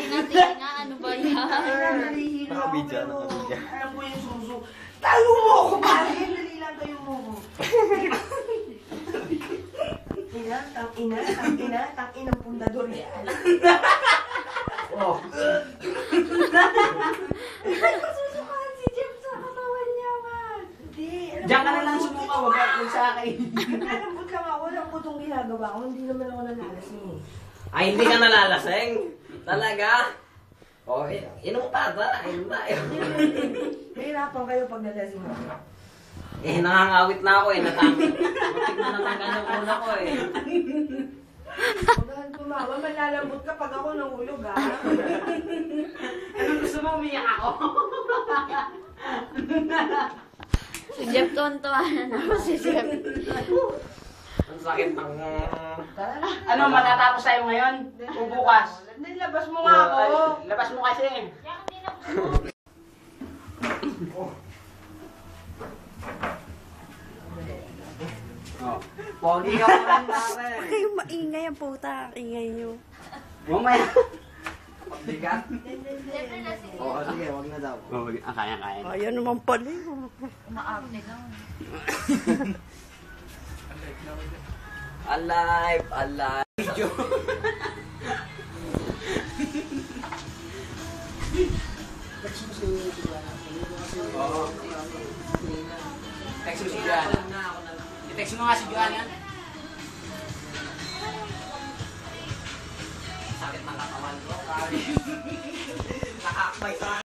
Tinga, ano ba yan? Nalihilo ako. Nakabidya, Pero nakabidya. alam ko yung suso. Tayo mo ako, pare! Dali lang tayo mo ako. Tang-inang pundador yan. Oh. Susukahan si Jeff sa katawan niya, man. Hindi. Diyan ka na lang sumuka, wag ka sa akin. Nalambot lang ako. Alam ko itong ginagawa ko. Hindi naman ako nalalasing. Ay, hindi ka nalalasing? Talaga? O, inom pa ata. Inom na. Nahirapan kayo pag nalasing ako. Eh, nangangawit na ako eh. Matik na natanggal yung ulo ko eh. Huwag tumawa. Malalambot ka pag ako nahulog, ha? Ano gusto mo, umiyak ako? Si Jeff tuwan-tuwa na naman si Jeff. Ang sakit ng... Ano, matatapos tayo ngayon? O bukas? Nilabas mo nga ako. Labas mo kasi. Oh. Pogi ka mo rin pare. Huwag kayong maingay ang puta. Ang ingay nyo. Mamaya. Pagbigat? Oo, sige, wag na daw. Oh, kaya. Ayaw naman pala. Umaarte lang. Alive, alive. Oo. Text mo si Joanna. I-text mo nga si Joanna. Sakit ng katawan ko. Nakakbay sa